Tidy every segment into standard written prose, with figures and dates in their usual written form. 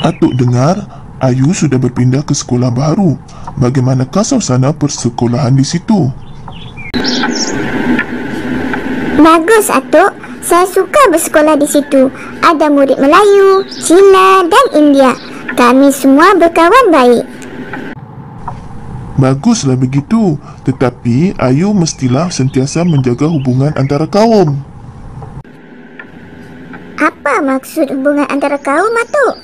Atuk dengar Ayu sudah berpindah ke sekolah baru. Bagaimanakah suasana persekolahan di situ? Bagus, Atuk. Saya suka bersekolah di situ. Ada murid Melayu, Cina dan India. Kami semua berkawan baik. Baguslah begitu. Tetapi Ayu mestilah sentiasa menjaga hubungan antara kaum. Apa maksud hubungan antara kaum, Atuk?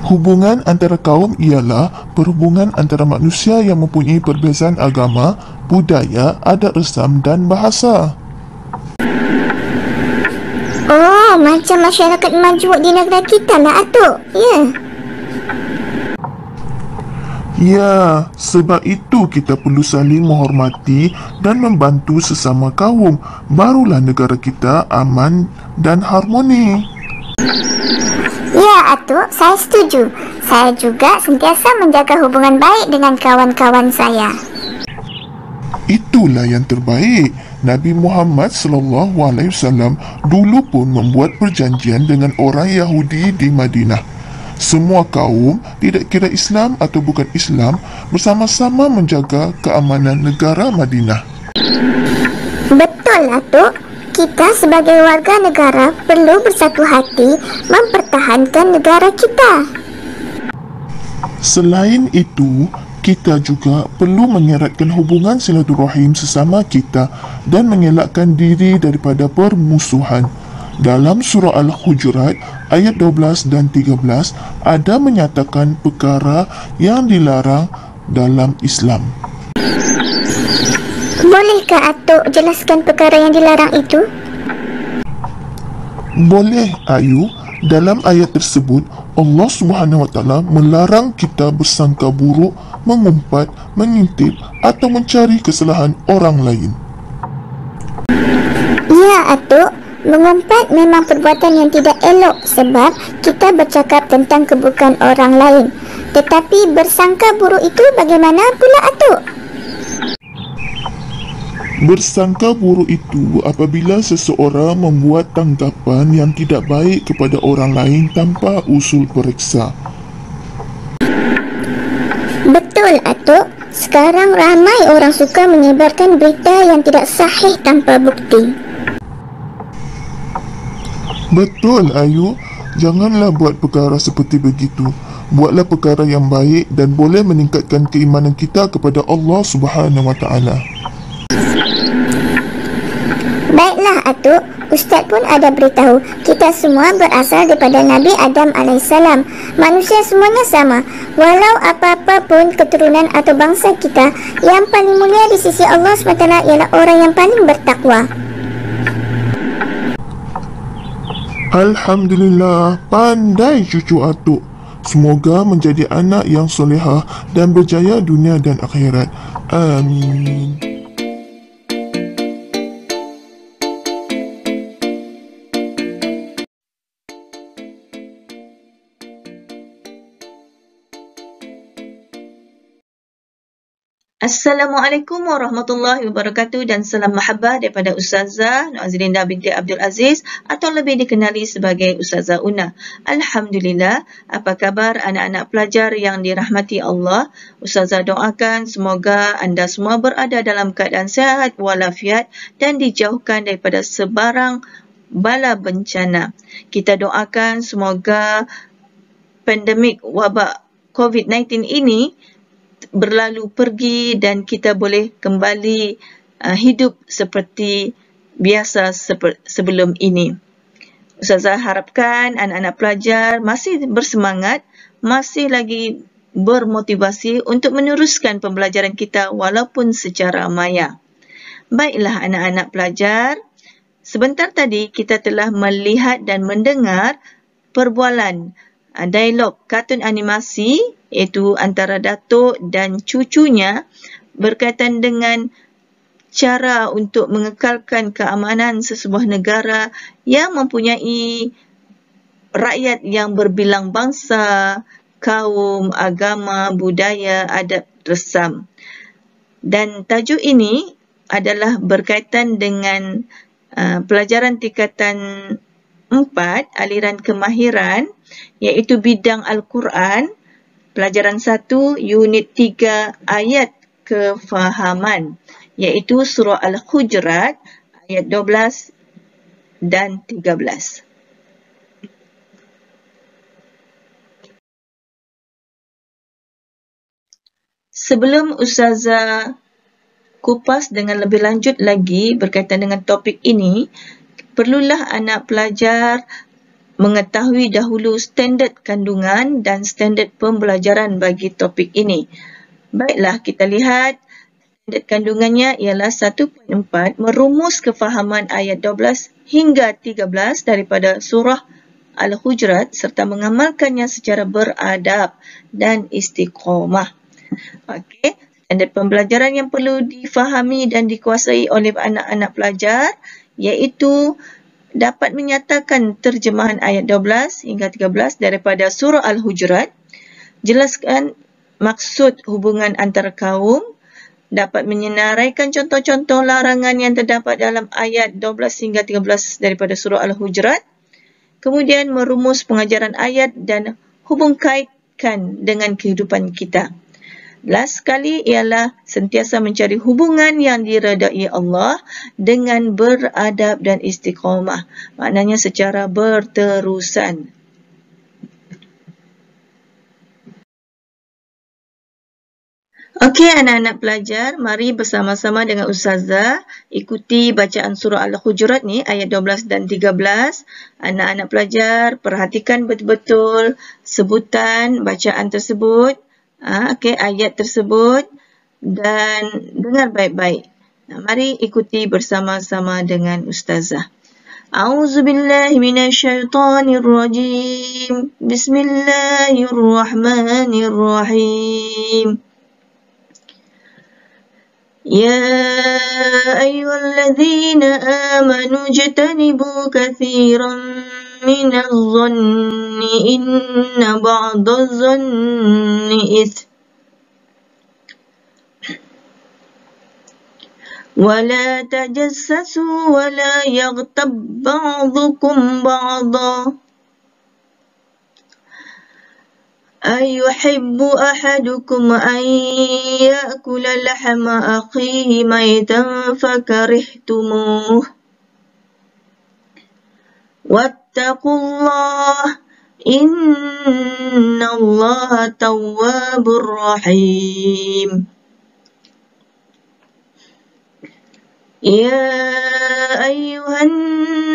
Hubungan antara kaum ialah perhubungan antara manusia yang mempunyai perbezaan agama, budaya, adat resam dan bahasa. Oh, macam masyarakat majmuk di negara kita lah, Atuk. Ya. Ya, sebab itu kita perlu saling menghormati dan membantu sesama kaum. Barulah negara kita aman dan harmoni. Ya, Atuk, saya setuju. Saya juga sentiasa menjaga hubungan baik dengan kawan-kawan saya. Itulah yang terbaik. Nabi Muhammad SAW dulu pun membuat perjanjian dengan orang Yahudi di Madinah. Semua kaum, tidak kira Islam atau bukan Islam, bersama-sama menjaga keamanan negara Madinah. Betul, Atuk. Kita sebagai warga negara perlu bersatu hati mempertahankan negara kita. Selain itu, kita juga perlu mengeratkan hubungan silaturahim sesama kita dan mengelakkan diri daripada permusuhan. Dalam surah Al-Hujurat ayat 12 dan 13 ada menyatakan perkara yang dilarang dalam Islam. Bolehkah Atuk jelaskan perkara yang dilarang itu? Boleh, Ayu. Dalam ayat tersebut, Allah SWT melarang kita bersangka buruk, mengumpat, mengintip atau mencari kesalahan orang lain. Ya, Atuk. Mengumpat memang perbuatan yang tidak elok sebab kita bercakap tentang keburukan orang lain. Tetapi bersangka buruk itu bagaimana pula, Atuk? Bersangka buruk itu apabila seseorang membuat tanggapan yang tidak baik kepada orang lain tanpa usul periksa. Betul, Atuk. Sekarang ramai orang suka menyebarkan berita yang tidak sahih tanpa bukti. Betul, Ayu. Janganlah buat perkara seperti begitu. Buatlah perkara yang baik dan boleh meningkatkan keimanan kita kepada Allah SWT. Baiklah, Atuk. Ustaz pun ada beritahu kita semua berasal daripada Nabi Adam AS. Manusia semuanya sama. Walau apa-apa pun keturunan atau bangsa kita, yang paling mulia di sisi Allah SWT ialah orang yang paling bertakwa. Alhamdulillah, pandai cucu atuk. Semoga menjadi anak yang solehah dan berjaya dunia dan akhirat. Amin. Assalamualaikum warahmatullahi wabarakatuh dan salam mahabbah daripada Ustazah Noazilinda binti Abdul Aziz atau lebih dikenali sebagai Ustazah Una. Alhamdulillah, apa khabar anak-anak pelajar yang dirahmati Allah? Ustazah doakan semoga anda semua berada dalam keadaan sihat walafiat dan dijauhkan daripada sebarang bala bencana. Kita doakan semoga pandemik wabak COVID-19 ini berlalu pergi dan kita boleh kembali hidup seperti biasa sebelum ini. Ustazah harapkan anak-anak pelajar masih bersemangat, masih lagi bermotivasi untuk meneruskan pembelajaran kita walaupun secara maya. Baiklah anak-anak pelajar, sebentar tadi kita telah melihat dan mendengar perbualan dialog kartun animasi iaitu antara datuk dan cucunya berkaitan dengan cara untuk mengekalkan keamanan sesebuah negara yang mempunyai rakyat yang berbilang bangsa, kaum, agama, budaya, adat resam. Dan tajuk ini adalah berkaitan dengan pelajaran tingkatan 4 aliran kemahiran iaitu bidang Al-Quran, pelajaran 1 unit 3 ayat kefahaman iaitu surah Al-Hujurat ayat 12 dan 13. Sebelum Ustazah kupas dengan lebih lanjut lagi berkaitan dengan topik ini, perlulah anak pelajar mengetahui dahulu standard kandungan dan standard pembelajaran bagi topik ini. Baiklah, kita lihat standard kandungannya ialah 1.4 merumus kefahaman ayat 12 hingga 13 daripada surah Al-Hujurat serta mengamalkannya secara beradab dan istiqamah. Okey, standard pembelajaran yang perlu difahami dan dikuasai oleh anak-anak pelajar iaitu dapat menyatakan terjemahan ayat 12 hingga 13 daripada surah Al-Hujurat, jelaskan maksud hubungan antara kaum, dapat menyenaraikan contoh-contoh larangan yang terdapat dalam ayat 12 hingga 13 daripada surah Al-Hujurat, kemudian merumus pengajaran ayat dan hubung kaitkan dengan kehidupan kita. Last sekali ialah sentiasa mencari hubungan yang diredai Allah dengan beradab dan istiqamah. Maknanya secara berterusan. Okey anak-anak pelajar, mari bersama-sama dengan Ustazah ikuti bacaan surah Al-Hujurat ni ayat 12 dan 13. Anak-anak pelajar perhatikan betul-betul sebutan bacaan tersebut. Okey, ayat tersebut dan dengar baik-baik. Mari ikuti bersama-sama dengan Ustazah. A'udzubillahi minasyaitonirrajim. Bismillahirrahmanirrahim. Ya ayyuhalladzina amanu ijtanibu katsiran minaz zanni inna ba'daz zanni its wala tajassasu wala yaghtab ba'dukum ba'dha ayuhibbu ahadukum an ya'kula lahma akhihi maytan fakarihtumuh wattaqullah innallaha tawwabur rahim. Ya ayyuhan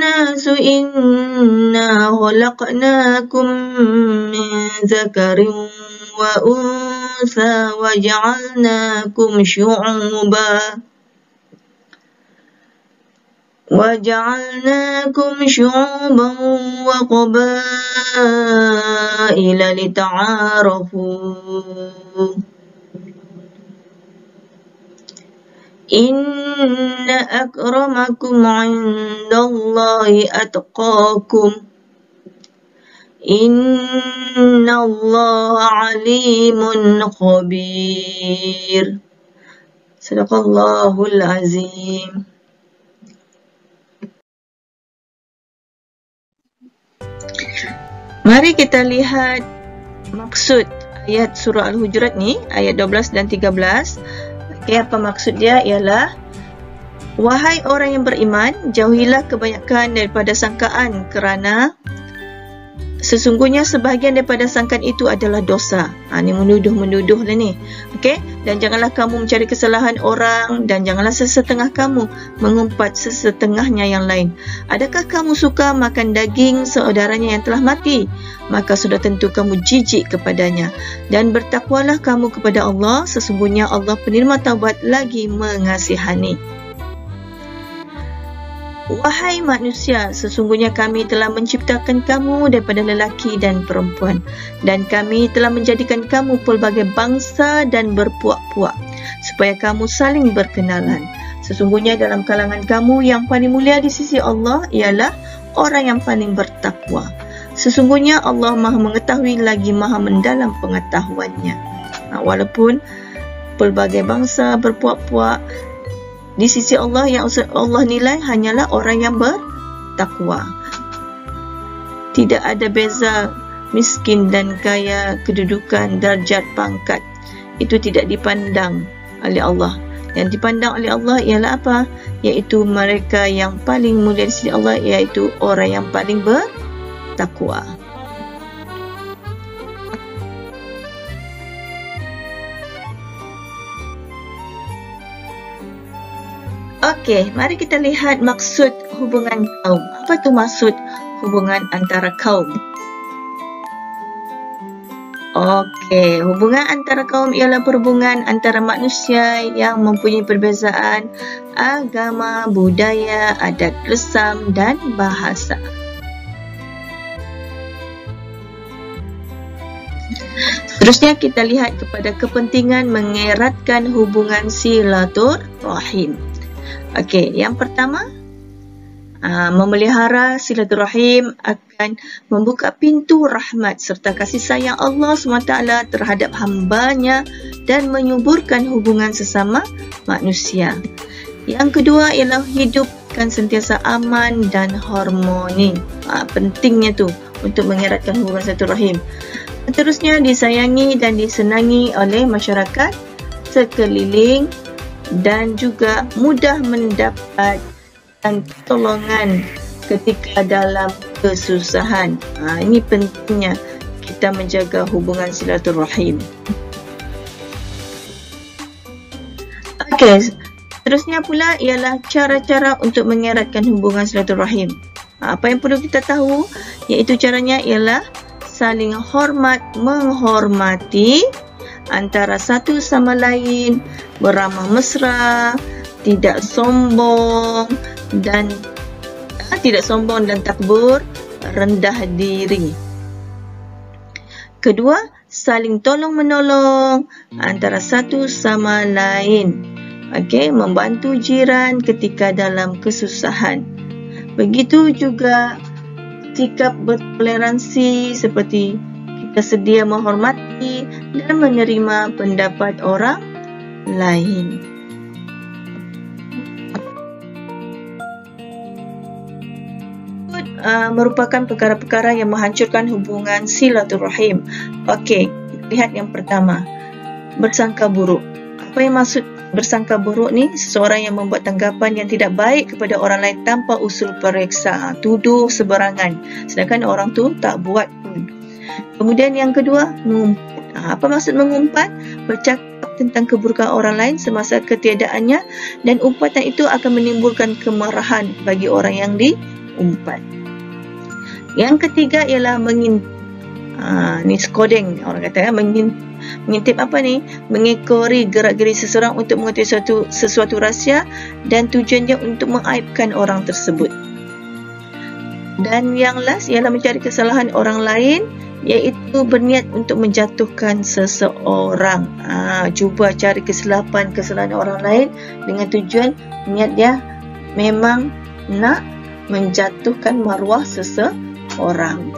nasu inna khalaqnakum min zakarin wa untha wa ja'alnakum syu'uban wa qabaila lita'arafu. Inna akramakum 'indallahi atqakum. Innallaha 'alimun khabir. Sadaqallahul azim. Mari kita lihat maksud ayat surah Al-Hujurat ni, ayat 12 dan 13. Okay, apa maksud dia ialah, wahai orang yang beriman, jauhilah kebanyakan daripada sangkaan kerana sesungguhnya sebahagian daripada sangkaan itu adalah dosa. Ni menuduh-menuduh lah ni. Okey, dan janganlah kamu mencari kesalahan orang dan janganlah sesetengah kamu mengumpat sesetengahnya yang lain. Adakah kamu suka makan daging saudaranya yang telah mati? Maka sudah tentu kamu jijik kepadanya. Dan bertakwalah kamu kepada Allah, sesungguhnya Allah penerima taubat lagi mengasihani. Wahai manusia, sesungguhnya kami telah menciptakan kamu daripada lelaki dan perempuan, dan kami telah menjadikan kamu pelbagai bangsa dan berpuak-puak, supaya kamu saling berkenalan. Sesungguhnya dalam kalangan kamu yang paling mulia di sisi Allah ialah orang yang paling bertakwa. Sesungguhnya Allah Maha mengetahui lagi Maha mendalam pengetahuannya. Walaupun pelbagai bangsa berpuak-puak, di sisi Allah yang Allah nilai hanyalah orang yang bertakwa. Tidak ada beza miskin dan kaya, kedudukan, darjat, pangkat. Itu tidak dipandang oleh Allah. Yang dipandang oleh Allah ialah apa? Iaitu mereka yang paling mulia di sisi Allah, iaitu orang yang paling bertakwa. Okey, mari kita lihat maksud hubungan kaum. Apa tu maksud hubungan antara kaum? Okey, hubungan antara kaum ialah perhubungan antara manusia yang mempunyai perbezaan agama, budaya, adat resam dan bahasa. Seterusnya kita lihat kepada kepentingan mengeratkan hubungan silaturahim. Okey, yang pertama, memelihara silaturahim akan membuka pintu rahmat serta kasih sayang Allah SWT terhadap hambanya dan menyuburkan hubungan sesama manusia. Yang kedua ialah hidupkan sentiasa aman dan harmoni. Pentingnya tu untuk mengeratkan hubungan silaturahim. Seterusnya, disayangi dan disenangi oleh masyarakat sekeliling dan juga mudah mendapat pertolongan ketika dalam kesusahan. Ini pentingnya kita menjaga hubungan silaturahim. Okey, seterusnya pula ialah cara-cara untuk mengeratkan hubungan silaturahim. Apa yang perlu kita tahu iaitu caranya ialah saling hormat menghormati antara satu sama lain, beramah mesra, tidak sombong dan takbur, rendah diri. Kedua, saling tolong menolong antara satu sama lain. Okey, membantu jiran ketika dalam kesusahan. Begitu juga sikap bertoleransi seperti kita sedia menghormati dan menerima pendapat orang lain. Merupakan perkara-perkara yang menghancurkan hubungan silaturahim. Okey, lihat yang pertama, bersangka buruk. Apa yang maksud bersangka buruk ni? Seseorang yang membuat tanggapan yang tidak baik kepada orang lain tanpa usul periksa, tuduh seberangan, sedangkan orang tu tak buat pun. Kemudian yang kedua, mengumpat. Apa maksud mengumpat? Bercakap tentang keburukan orang lain semasa ketiadaannya, dan umpatan itu akan menimbulkan kemarahan bagi orang yang diumpat. Yang ketiga ialah mengintip. Ni skodeng orang kata, mengintip apa ni? Mengekori gerak-geri seseorang untuk mengetahui sesuatu rahsia dan tujuannya untuk mengaibkan orang tersebut. Dan yang last ialah mencari kesalahan orang lain, iaitu berniat untuk menjatuhkan seseorang. Cuba cari kesalahan orang lain dengan tujuan niat dia memang nak menjatuhkan maruah seseorang.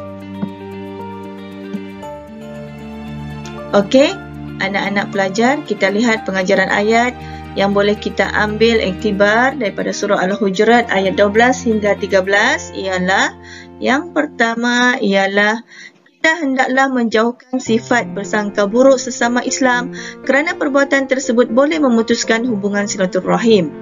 Okey, anak-anak pelajar, kita lihat pengajaran ayat yang boleh kita ambil iktibar daripada surah Al-Hujurat ayat 12 hingga 13 ialah, yang pertama ialah kita hendaklah menjauhkan sifat bersangka buruk sesama Islam kerana perbuatan tersebut boleh memutuskan hubungan silaturahim.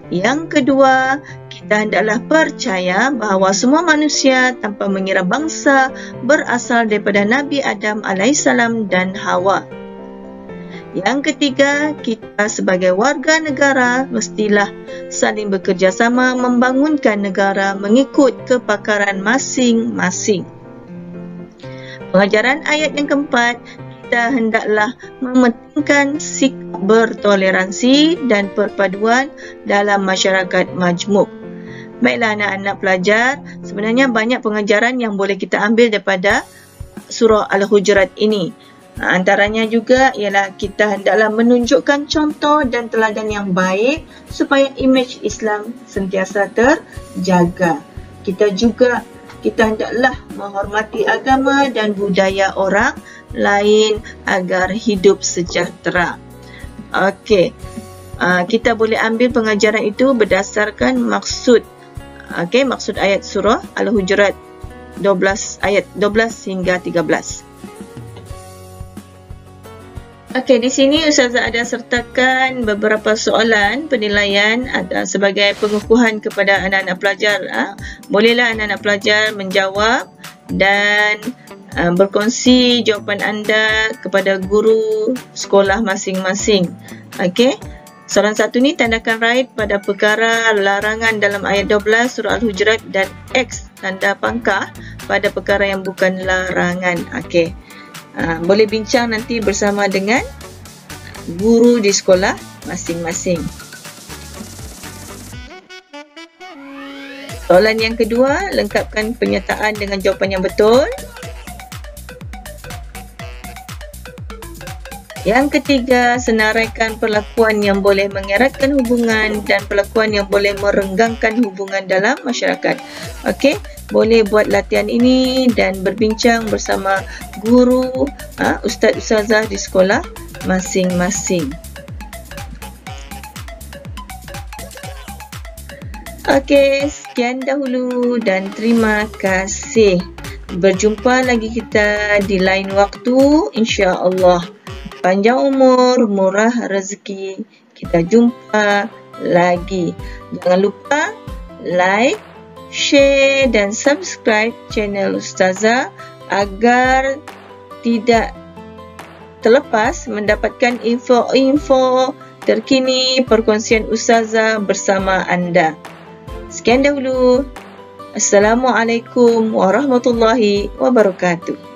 Yang kedua, kita hendaklah percaya bahawa semua manusia tanpa mengira bangsa berasal daripada Nabi Adam alaihissalam dan Hawa. Yang ketiga, kita sebagai warga negara mestilah saling bekerjasama membangunkan negara mengikut kepakaran masing-masing. Pengajaran ayat yang keempat, kita hendaklah mementingkan sikap bertoleransi dan perpaduan dalam masyarakat majmuk. Baiklah anak-anak pelajar, sebenarnya banyak pengajaran yang boleh kita ambil daripada surah Al-Hujurat ini. Antaranya juga ialah kita hendaklah menunjukkan contoh dan teladan yang baik supaya imej Islam sentiasa terjaga. Kita hendaklah menghormati agama dan budaya orang lain agar hidup sejahtera. Okey, kita boleh ambil pengajaran itu berdasarkan maksud ayat surah Al-Hujurat ayat 12 hingga 13. Okey, di sini Ustazah ada sertakan beberapa soalan penilaian sebagai pengukuhan kepada anak-anak pelajar. Bolehlah anak-anak pelajar menjawab dan berkongsi jawapan anda kepada guru sekolah masing-masing. Okey. Soalan 1 ni, tandakan right pada perkara larangan dalam ayat 12 surah Al-Hujurat dan X tanda pangkah pada perkara yang bukan larangan. Okey. Boleh bincang nanti bersama dengan guru di sekolah masing-masing. Soalan yang kedua, lengkapkan pernyataan dengan jawapan yang betul. Yang ketiga, senaraikan perlakuan yang boleh mengeratkan hubungan dan perlakuan yang boleh merenggangkan hubungan dalam masyarakat. Okey, boleh buat latihan ini dan berbincang bersama guru, ustaz-ustazah di sekolah masing-masing. Okey, sekian dahulu dan terima kasih. Berjumpa lagi kita di lain waktu, insya-Allah. Panjang umur, murah rezeki. Kita jumpa lagi. Jangan lupa like, share dan subscribe channel Ustazah agar tidak terlepas mendapatkan info-info terkini perkongsian Ustazah bersama anda. Sekian dahulu. Assalamualaikum warahmatullahi wabarakatuh.